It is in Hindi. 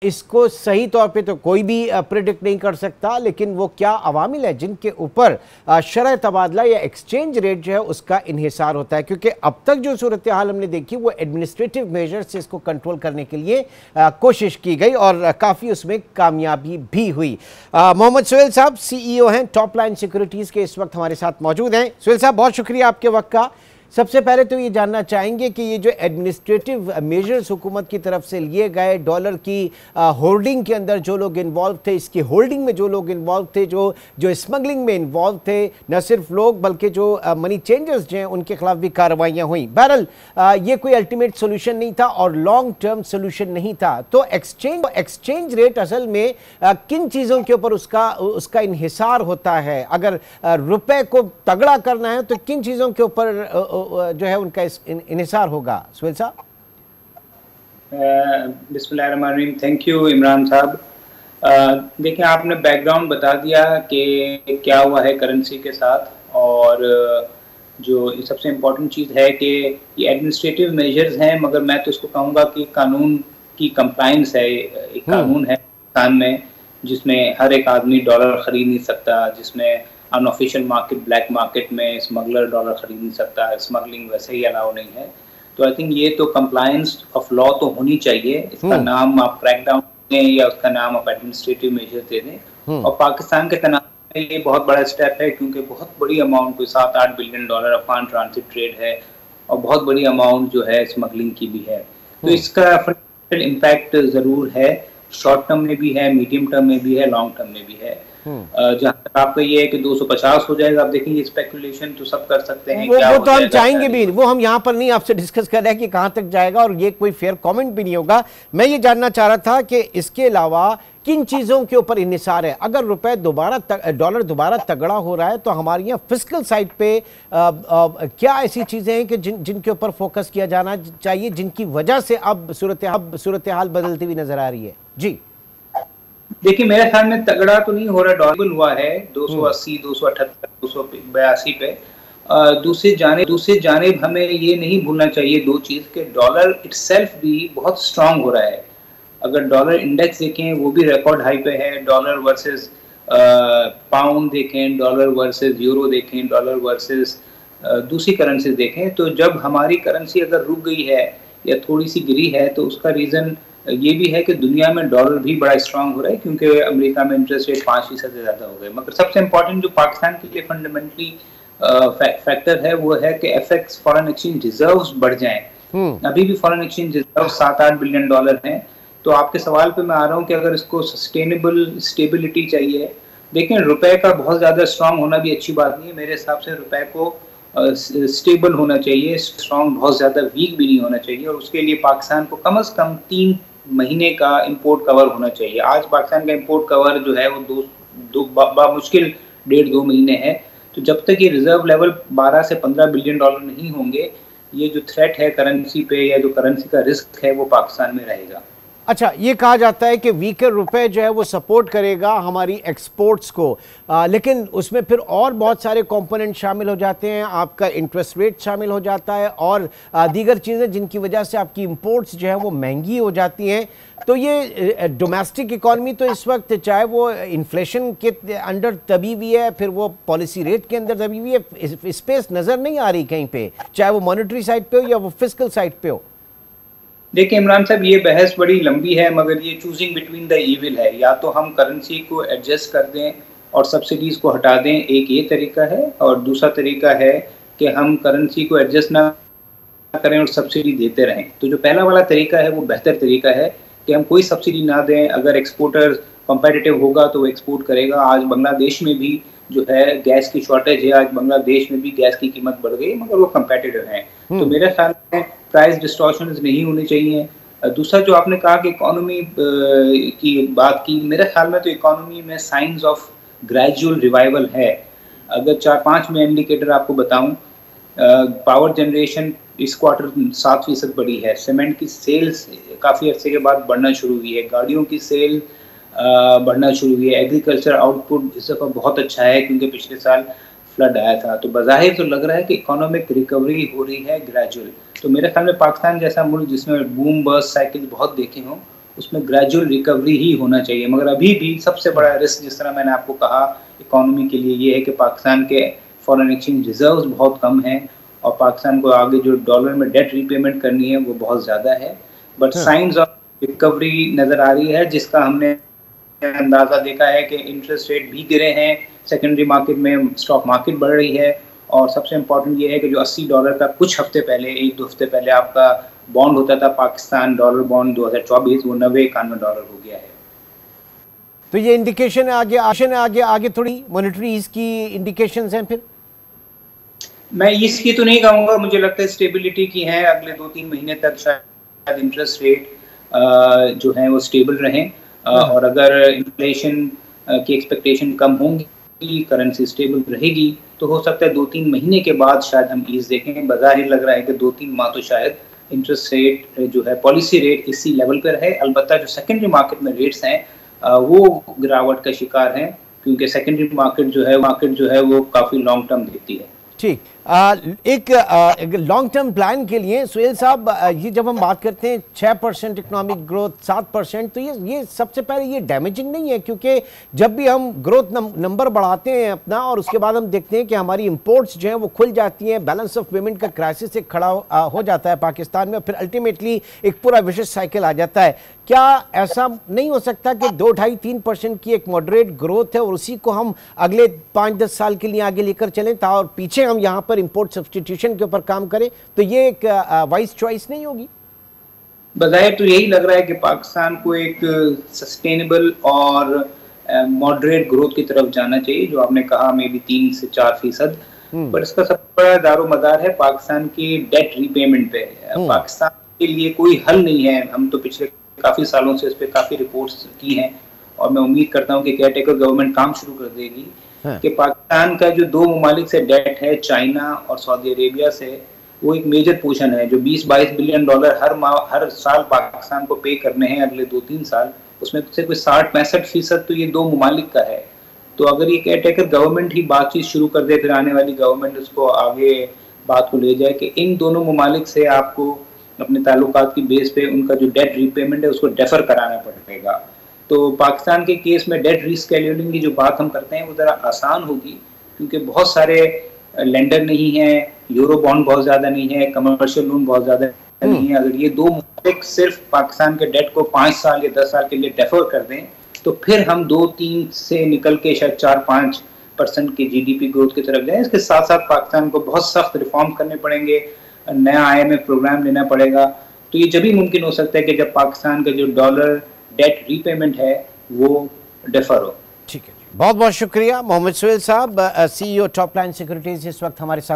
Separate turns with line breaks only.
इसको सही तौर पे तो कोई भी प्रिडिक्ट नहीं कर सकता, लेकिन वो क्या अवामिल है जिनके ऊपर शरह तबादला या एक्सचेंज रेट जो है उसका इन्हिसार होता है। क्योंकि अब तक जो सूरत हाल हमने देखी वो एडमिनिस्ट्रेटिव मेजर से इसको कंट्रोल करने के लिए कोशिश की गई और काफ़ी उसमें कामयाबी भी हुई। मोहम्मद सुहेल साहब CEO हैं टॉप लाइन सिक्योरिटीज़ के, इस वक्त हमारे साथ मौजूद हैं। सुहेल साहब, बहुत शुक्रिया आपके वक्त का। सबसे पहले तो ये जानना चाहेंगे कि ये जो एडमिनिस्ट्रेटिव मेजर्स हुकूमत की तरफ से लिए गए, डॉलर की होल्डिंग के अंदर जो लोग इन्वॉल्व थे, इसकी होल्डिंग में जो लोग इन्वॉल्व थे, जो स्मगलिंग में इन्वॉल्व थे, न सिर्फ लोग बल्कि जो मनी चेंजर्स जो हैं उनके खिलाफ भी कार्रवाइयाँ हुई। बहरहाल ये कोई अल्टीमेट सोल्यूशन नहीं था और लॉन्ग टर्म सोल्यूशन नहीं था। तो एक्सचेंज रेट असल में किन चीज़ों के ऊपर उसका इन्हिसार होता है? अगर रुपए को तगड़ा करना है तो किन चीज़ों के ऊपर जो है उनका इन्हिसार होगा? सुहेल साहब।
बिस्मिल्लाहिर्रहमानिर्रहीम। थैंक यू इमरान साहब। देखिए, आपने बैकग्राउंड बता दिया कि क्या हुआ है करेंसी के साथ, और जो सबसे इम्पोर्टेंट चीज़ है कि ये एडमिनिस्ट्रेटिव मेजर्स हैं, मगर मैं तो इसको कहूँगा कि कानून की कंप्लायंस है। एक कानून है पाकिस्तान में जिसमें हर एक आदमी डॉलर ख़रीद नहीं सकता, जिसमें अनऑफिशियल मार्केट, ब्लैक मार्केट में स्मगलर डॉलर खरीद नहीं सकता, स्मगलिंग वैसे ही अलाउ नहीं है। तो आई थिंक ये तो कंप्लायंस ऑफ लॉ तो होनी चाहिए। इसका नाम आप क्रैकडाउन दें या उसका नाम आप एडमिनिस्ट्रेटिव मेजर दे दें। और पाकिस्तान के तनाव में ये बहुत बड़ा स्टेप है, क्योंकि बहुत बड़ी अमाउंट, कोई 7-8 billion dollar Afghan transit trade है और बहुत बड़ी अमाउंट जो है स्मगलिंग की भी है। तो इसका इम्पैक्ट ज़रूर है, शॉर्ट टर्म में भी है, मीडियम टर्म में भी है, लॉन्ग टर्म में भी है। जहाँ तक आपका ये है कि 250 हो जाएगा, आप देखेंगे स्पेकुलेशन तो सब कर सकते हैं,
वो तो हम चाहेंगे भी, वो हम यहाँ पर नहीं आपसे डिस्कस कर रहे हैं कि कहाँ तक जाएगा, और ये कोई फेयर कमेंट भी नहीं होगा। मैं ये जानना चाह रहा था कि इसके अलावा किन चीज़ों के ऊपर इन्हिसार है? अगर डॉलर दोबारा तगड़ा हो रहा है तो हमारे यहाँ फिस्कल साइड पे क्या ऐसी चीज़ें हैं कि जिनके ऊपर फोकस किया जाना चाहिए, जिनकी वजह से अब सूरत हाल बदलती हुई नजर आ रही है? जी
देखिए, मेरे ख्याल में तगड़ा तो नहीं हो रहा, डॉलर हुआ है 280, 278, 282 पे। दूसरी जानिब हमें ये नहीं भूलना चाहिए दो चीज़ के डॉलर इटसेल्फ भी बहुत स्ट्रांग हो रहा है। अगर डॉलर इंडेक्स देखें वो भी रिकॉर्ड हाई पे है। डॉलर वर्सेस पाउंड देखें, डॉलर वर्सेस यूरो देखें, डॉलर वर्सेस दूसरी करेंसी देखें, तो जब हमारी करेंसी अगर रुक गई है या थोड़ी सी गिरी है तो उसका रीज़न ये भी है कि दुनिया में डॉलर भी बड़ा स्ट्रांग हो रहा है, क्योंकि अमेरिका में इंटरेस्ट रेट 5% से ज़्यादा हो गए। मगर सबसे इम्पोर्टेंट जो पाकिस्तान के लिए फंडामेंटली फैक्टर है वो है कि एफएक्स फॉरेन एक्सचेंज रिजर्व्स बढ़ जाएं। अभी भी foreign exchange reserve 7-8 billion dollar हैं। तो आपके सवाल पे मैं आ रहा हूँ कि अगर इसको सस्टेनेबल स्टेबिलिटी चाहिए, देखें रुपए का बहुत ज़्यादा स्ट्रांग होना भी अच्छी बात नहीं है। मेरे हिसाब से रुपए को स्टेबल होना चाहिए, स्ट्रांग बहुत ज़्यादा वीक भी नहीं होना चाहिए, और उसके लिए पाकिस्तान को कम से कम 3 महीने का इंपोर्ट कवर होना चाहिए। आज पाकिस्तान का इंपोर्ट कवर जो है वो मुश्किल 1.5-2 महीने है। तो जब तक ये रिजर्व लेवल 12 से 15 बिलियन डॉलर नहीं होंगे, ये जो थ्रेट है करेंसी पे या जो करेंसी का रिस्क है वो पाकिस्तान में रहेगा।
अच्छा, ये कहा जाता है कि वीकर रुपए जो है वो सपोर्ट करेगा हमारी एक्सपोर्ट्स को, लेकिन उसमें फिर और बहुत सारे कंपोनेंट शामिल हो जाते हैं, आपका इंटरेस्ट रेट शामिल हो जाता है और दीगर चीज़ें जिनकी वजह से आपकी इंपोर्ट्स जो है वो महंगी हो जाती हैं। तो ये डोमेस्टिक इकॉनमी तो इस वक्त चाहे वो इन्फ्लेशन के अंडर दबी हुई है, फिर वो पॉलिसी रेट के अंदर दबी हुई है, स्पेस नज़र नहीं आ रही कहीं पे, चाहे वो मॉनेटरी साइड पे हो या वो फिस्कल साइड पे हो।
देखिए इमरान साहब, ये बहस बड़ी लंबी है, मगर ये चूजिंग बिटवीन द इविल है। या तो हम करेंसी को एडजस्ट कर दें और सब्सिडीज़ को हटा दें, एक ये तरीका है, और दूसरा तरीका है कि हम करेंसी को एडजस्ट ना करें और सब्सिडी देते रहें। तो जो पहला वाला तरीका है वो बेहतर तरीका है कि हम कोई सब्सिडी ना दें। अगर एक्सपोर्टर कॉम्पिटिटिव होगा तो वो एक्सपोर्ट करेगा। आज बांग्लादेश में भी जो है गैस की शॉर्टेज है, आज बांग्लादेश में भी गैस की कीमत बढ़ गई, मगर वो कम्पेटिटिव हैं। तो मेरे ख्याल में प्राइस डिस्टॉर्शंस नहीं होने चाहिए। दूसरा जो आपने कहा कि इकोनॉमी की बात की, मेरे ख्याल में तो इकोनॉमी में साइंस ऑफ ग्रेजुअल रिवाइवल है। अगर 4-5 में इंडिकेटर आपको बताऊं, पावर जनरेशन इस क्वार्टर 7% बढ़ी है, सीमेंट की सेल्स काफ़ी अर्से के बाद बढ़ना शुरू हुई है, गाड़ियों की सेल बढ़ना शुरू हुई है, एग्रीकल्चर आउटपुट इस दफ़ा बहुत अच्छा है क्योंकि पिछले साल फ्लड आया था। तो बज़ाहिर तो लग रहा है कि इकोनॉमिक रिकवरी हो रही है ग्रेजुअल। तो मेरे ख्याल में पाकिस्तान जैसा मुल्क जिसमें बूम बस्ट साइकिल बहुत देखे हों, उसमें ग्रेजुअल रिकवरी ही होना चाहिए। मगर अभी भी सबसे बड़ा रिस्क, जिस तरह मैंने आपको कहा, इकोनॉमी के लिए ये है कि पाकिस्तान के फॉरेन एक्सचेंज रिजर्व्स बहुत कम हैं और पाकिस्तान को आगे जो डॉलर में डेट रीपेमेंट करनी है वो बहुत ज़्यादा है। बट साइंस ऑफ रिकवरी नज़र आ रही है, जिसका हमने अंदाज़ा देखा है कि इंटरेस्ट रेट भी गिरे हैं, सेकेंडरी मार्केट में स्टॉक मार्केट बढ़ रही है, और सबसे इम्पोर्टेंट ये है कि जो $80 का कुछ हफ्ते पहले, एक दो हफ्ते पहले आपका बॉन्ड होता था पाकिस्तान डॉलर बॉन्ड 2024, वो $90-91 हो गया है।
तो ये इंडिकेशन है आगे थोड़ी मॉनेटरी ईज की इंडिकेशंस हैं फिर?
मैं इसकी तो नहीं कहूँगा, मुझे लगता है स्टेबिलिटी की है। अगले 2-3 महीने तक शायद इंटरेस्ट रेट जो है वो स्टेबल रहें, और अगर इन्फ्लेशन की एक्सपेक्टेशन कम होंगी, करेंसी स्टेबल रहेगी, तो हो सकता है 2-3 महीने के बाद शायद हम ईज देखें। बाजार ही लग रहा है कि 2-3 माह तो शायद इंटरेस्ट रेट जो है, पॉलिसी रेट इसी लेवल पर रहे। अलबत्ता जो सेकेंडरी मार्केट में रेट्स हैं वो गिरावट का शिकार हैं, क्योंकि सेकेंडरी मार्केट जो है वो काफ़ी लॉन्ग टर्म देखती है।
ठीक, एक लॉन्ग टर्म प्लान के लिए सुहेल साहब, ये जब हम बात करते हैं 6% इकोनॉमिक ग्रोथ, 7%, तो ये सबसे पहले ये डैमेजिंग नहीं है? क्योंकि जब भी हम ग्रोथ नंबर बढ़ाते हैं अपना और उसके बाद हम देखते हैं कि हमारी इंपोर्ट्स जो हैं वो खुल जाती हैं, बैलेंस ऑफ पेमेंट का क्राइसिस एक खड़ा हो जाता है पाकिस्तान में, फिर अल्टीमेटली एक पूरा विशेष साइकिल आ जाता है। क्या ऐसा नहीं हो सकता कि 2-2.5-3% की एक मॉडरेट ग्रोथ है और उसी को हम अगले 5-10 साल के लिए आगे लेकर चलें था और पीछे हम यहाँ पर इंपोर्ट सब्स्टिट्यूशन के ऊपर काम करें, तो ये एक वाइज चॉइस नहीं होगी?
बज़ाहिर तो यही लग रहा है कि पाकिस्तान को एक सस्टेनेबल और मॉडरेट ग्रोथ की तरफ जाना चाहिए, जो आपने कहा मे बी 3 से 4%। पर इसका सबसे बड़ा दारोमदार है पाकिस्तान की डेट रीपेमेंट पे। पाकिस्तान के लिए कोई हल नहीं है। हम तो पिछले काफ़ी सालों से इस पर काफ़ी रिपोर्ट्स की हैं और मैं उम्मीद करता हूँ कि केयरटेकर गवर्नमेंट काम शुरू कर देगी कि पाकिस्तान का जो 2 ममालिक से डेट है, चाइना और सऊदी अरेबिया से, वो एक मेजर पोर्शन है जो $20-22 बिलियन हर साल पाकिस्तान को पे करने हैं अगले 2-3 साल। उसमें से कोई 60-65% तो ये 2 ममालिक का है। तो अगर ये केयरटेकर गवर्नमेंट ही बातचीत शुरू कर दे, फिर आने वाली गवर्नमेंट उसको आगे बात को ले जाए कि इन दोनों ममालिक से आपको अपने ताल्लुकात की बेस पे उनका जो डेट रीपेमेंट है उसको डेफर कराना पड़ेगा। तो पाकिस्तान के केस में डेट रीस्केड्यूलिंग की जो बात हम करते हैं वो ज़रा आसान होगी, क्योंकि बहुत सारे लेंडर नहीं है, यूरो बॉन्ड बहुत ज़्यादा नहीं है, कमर्शियल लोन बहुत ज़्यादा नहीं है। अगर ये 2 मुल्क सिर्फ पाकिस्तान के डेट को 5 साल या 10 साल के लिए डेफर कर दें, तो फिर हम 2-3 से निकल के शायद 4-5% की GDP ग्रोथ की तरफ जाएं। इसके साथ साथ पाकिस्तान को बहुत सख्त रिफॉर्म करने पड़ेंगे, नया IMF प्रोग्राम लेना पड़ेगा। तो ये जब ही मुमकिन हो सकता है कि जब पाकिस्तान का जो डॉलर डेट रीपेमेंट है वो डेफर हो।
ठीक है, बहुत बहुत शुक्रिया मोहम्मद सुहेल साहब, CEO टॉप लाइन सिक्योरिटीज, इस वक्त हमारे साथ